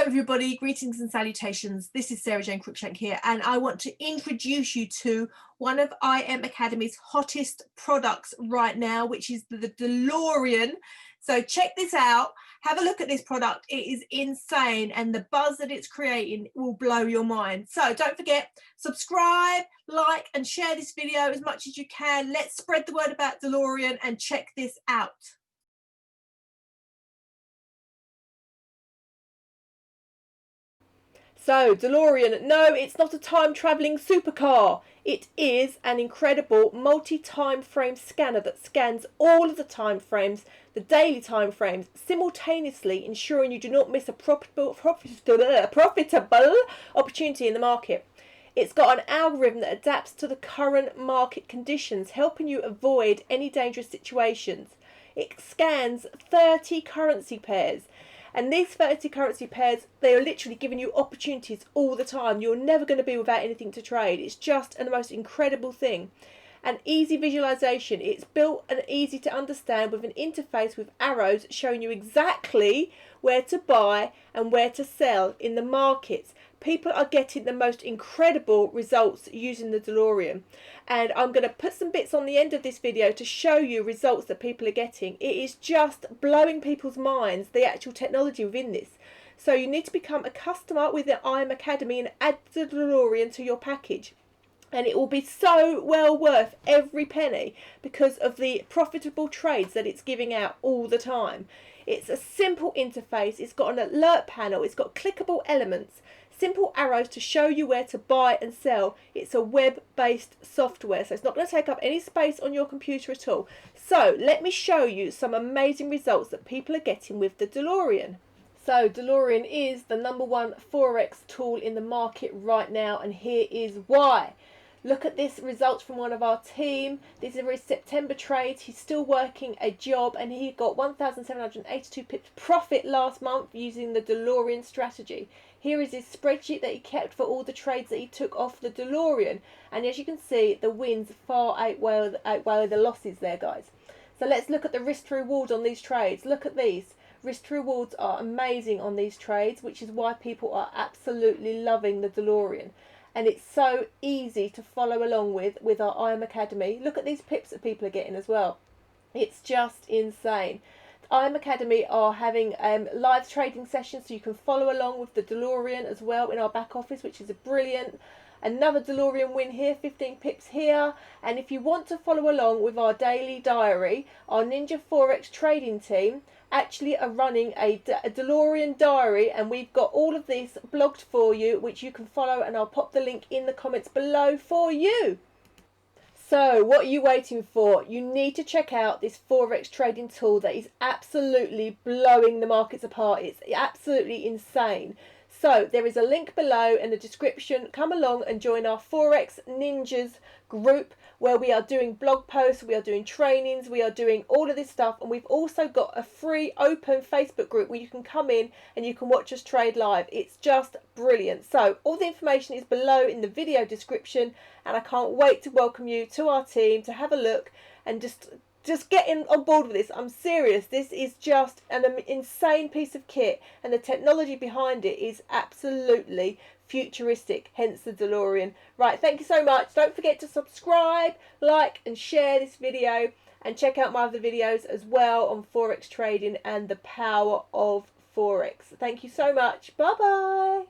everybody, greetings and salutations. This is Sarah Jane Cruickshank here, and I want to introduce you to one of IM Academy's hottest products right now, which is the Delorean. So check this out, have a look at this product. It is insane, and the buzz that it's creating will blow your mind. So don't forget, subscribe, like and share this video as much as you can. Let's spread the word about Delorean and check this out. So, Delorean, no, it's not a time-travelling supercar. It is an incredible multi-time frame scanner that scans all of the time frames, the daily time frames, simultaneously ensuring you do not miss a profitable opportunity in the market. It's got an algorithm that adapts to the current market conditions, helping you avoid any dangerous situations. It scans 30 currency pairs. And these 30 currency pairs, they are literally giving you opportunities all the time. You're never going to be without anything to trade. It's just the most incredible thing. An easy visualization. It's built and easy to understand with an interface with arrows showing you exactly where to buy and where to sell in the markets. People are getting the most incredible results using the Delorean, and I'm going to put some bits on the end of this video to show you results that people are getting. It is just blowing people's minds, the actual technology within this. So you need to become a customer with the IM Academy and add the Delorean to your package, and it will be so well worth every penny because of the profitable trades that it's giving out all the time. It's a simple interface, it's got an alert panel, it's got clickable elements, simple arrows to show you where to buy and sell. It's a web-based software, so it's not going to take up any space on your computer at all. So let me show you some amazing results that people are getting with the Delorean. So Delorean is the #1 Forex tool in the market right now, and here is why. Look at this results from one of our team. These are his September trades. He's still working a job, and he got 1,782 pips profit last month using the Delorean strategy. Here is his spreadsheet that he kept for all the trades that he took off the Delorean, and as you can see, the wins far outweigh the losses there, guys. So let's look at the risk to reward on these trades. Look at these. Risk to rewards are amazing on these trades, which is why people are absolutely loving the Delorean. And it's so easy to follow along with our IM Academy. Look at these pips that people are getting as well. It's just insane. IM Academy are having live trading sessions, so you can follow along with the Delorean as well in our back office, which is brilliant. Another Delorean win here, 15 pips here. And if you want to follow along with our daily diary, our Ninja Forex trading team actually are running a Delorean diary, and we've got all of this blogged for you, which you can follow, and I'll pop the link in the comments below for you. So what are you waiting for? You need to check out this Forex trading tool that is absolutely blowing the markets apart. It's absolutely insane. So there is a link below in the description. Come along and join our Forex Ninjas group, where we are doing blog posts, we are doing trainings, we are doing all of this stuff, and we've also got a free open Facebook group where you can come in and you can watch us trade live. It's just brilliant. So all the information is below in the video description, and I can't wait to welcome you to our team to have a look and just get on board with this. I'm serious. This is just an insane piece of kit, and the technology behind it is absolutely futuristic, hence the Delorean. Right, thank you so much. Don't forget to subscribe, like and share this video, and check out my other videos as well on Forex trading and the power of Forex. Thank you so much. Bye bye.